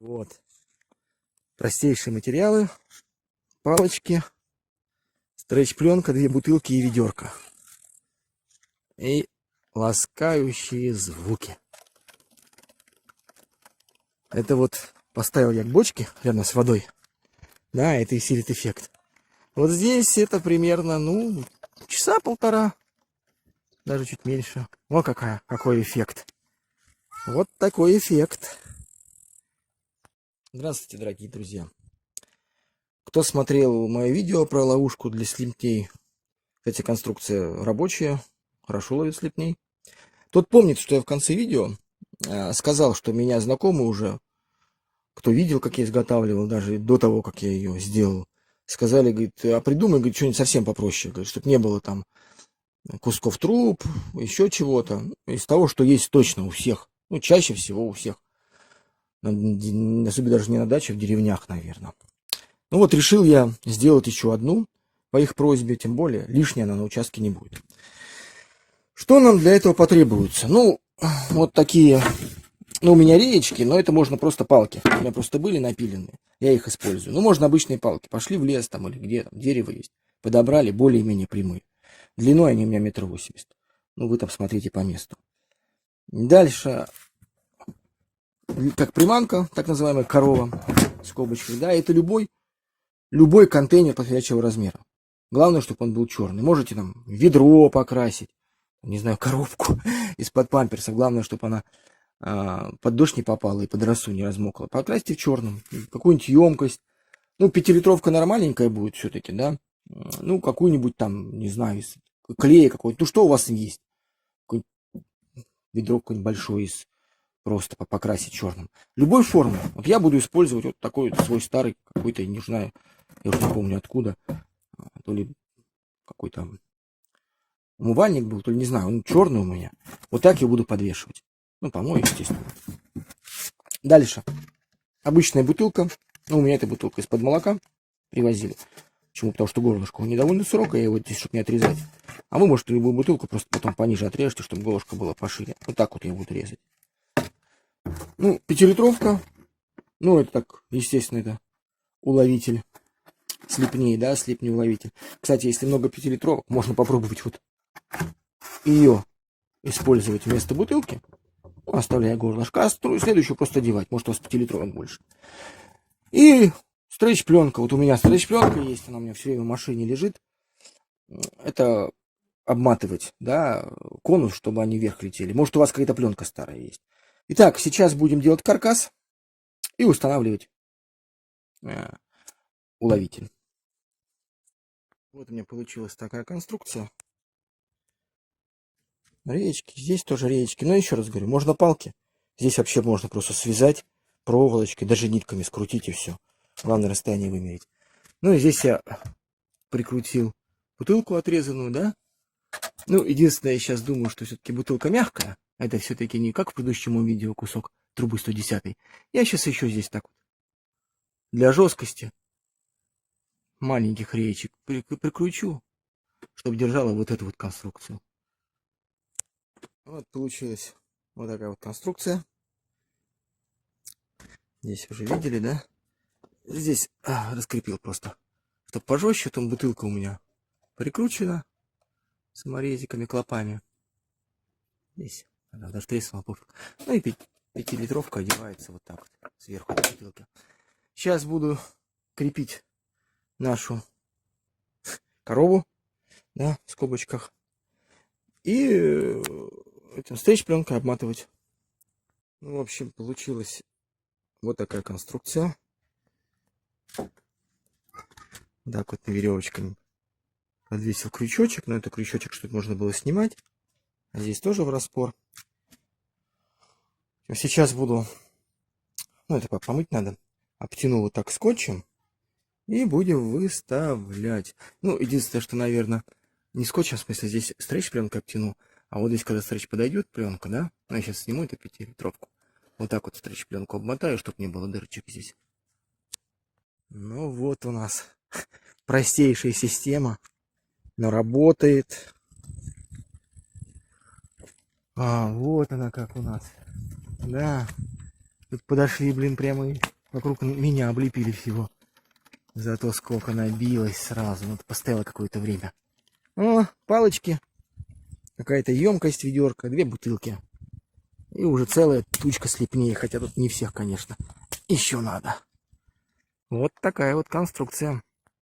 Вот. Простейшие материалы. Палочки. Стретч-пленка, 2 бутылки и ведерко. И ласкающие звуки. Это вот поставил я к бочке рядом с водой. Да, это и силит эффект. Вот здесь это примерно, ну, часа полтора. Даже чуть меньше. Вот какой эффект. Вот такой эффект. Здравствуйте, дорогие друзья. Кто смотрел мое видео про ловушку для слепней, кстати, конструкция рабочая, хорошо ловит слепней. Тот помнит, что я в конце видео сказал, что меня знакомые уже, кто видел, как я изготавливал, даже до того, как я ее сделал, сказали, говорит, а придумай, говорит, что-нибудь совсем попроще, говорит, чтобы не было там кусков труб, еще чего-то, из того, что есть точно у всех, ну, чаще всего у всех, особенно даже не на даче, в деревнях, наверное. Ну вот решил я сделать еще одну по их просьбе, тем более лишняя она на участке не будет. Что нам для этого потребуется? Ну, вот такие, ну, у меня реечки, но это можно просто палки. У меня просто были напиленные, я их использую. Ну, можно обычные палки. Пошли в лес там или где там, дерево есть. Подобрали более-менее прямые. Длиной они у меня 1,80 м. Ну, вы там смотрите по месту. Дальше, как приманка, так называемая корова, скобочкой, да, это любой контейнер подходящего размера. Главное, чтобы он был черный. Можете там ведро покрасить, не знаю, коробку из-под памперса. Главное, чтобы она под дождь не попала и под росу не размокла. Покрасьте в черном. Какую-нибудь емкость. Ну, 5-литровка нормальненькая будет все-таки, да. Ну, какую-нибудь там, не знаю, из клея какой-то. Ну, что у вас есть? Ведро какое-нибудь большое из просто покрасить черным. Любой формы. Вот я буду использовать вот такой вот свой старый какой-то, не знаю, я уже не помню откуда. То ли какой-то умывальник был, то ли не знаю, он черный у меня. Вот так я буду подвешивать. Ну, помою, естественно. Дальше. Обычная бутылка. Ну, у меня эта бутылка из-под молока привозили. Почему? Потому что горлышко не довольно широкое, я его здесь, чтобы не отрезать. А вы можете любую бутылку просто потом пониже отрежьте, чтобы горлышко было пошире. Вот так вот я буду резать. Ну, 5-литровка. Ну, это так, естественно, это уловитель слепней, да, слепней уловитель. Кстати, если много 5-литровок, можно попробовать вот ее использовать вместо бутылки, оставляя горлышко, а следующую просто девать. Может, у вас 5-литровок больше. И стретч-пленка. Вот у меня стретч-пленка есть, она у меня все время в машине лежит. Это обматывать, да, конус, чтобы они вверх летели. Может, у вас какая-то пленка старая есть. Итак, сейчас будем делать каркас и устанавливать уловитель. Вот у меня получилась такая конструкция. Реечки, здесь тоже реечки. Но еще раз говорю, можно палки. Здесь вообще можно просто связать проволочкой, даже нитками скрутить и все. Главное расстояние вымерить. Ну и здесь я прикрутил бутылку отрезанную, да. Ну, единственное, я сейчас думаю, что все-таки бутылка мягкая. Это все-таки не как в предыдущем видео кусок трубы 110. Я сейчас еще здесь так вот для жесткости маленьких реечек прикручу, чтобы держала вот эту вот конструкцию. Вот получилась вот такая вот конструкция. Здесь уже видели, да? Здесь раскрепил просто, чтобы пожестче. Там бутылка у меня прикручена саморезиками, клопами. Здесь она даже треснула, пофиг. Ну и 5-литровка одевается вот так вот сверху бутылки. Сейчас буду крепить нашу корову, да, в скобочках. И этим стрейч-пленкой обматывать. Ну, в общем, получилась вот такая конструкция. Так вот на веревочками подвесил крючочек, но это крючочек, чтобы можно было снимать. А здесь тоже в распор. Сейчас буду, ну это помыть надо, обтяну вот так скотчем и будем выставлять. Ну, единственное, что, наверное, не скотчем, в смысле, здесь стрейч-пленкой обтяну, а вот здесь, когда стрейч подойдет, пленка, да, ну, я сейчас сниму эту 5-литровку. Вот так вот стрейч-пленку обмотаю, чтобы не было дырочек здесь. Ну, вот у нас простейшая система, но работает. Вот она как у нас. Да. Тут подошли, блин, прямо и вокруг меня облепили всего. Зато сколько набилось сразу. Вот постояло какое-то время. О, палочки. Какая-то емкость, ведерко, 2 бутылки. И уже целая тучка слепней. Хотя тут не всех, конечно. Еще надо. Вот такая вот конструкция.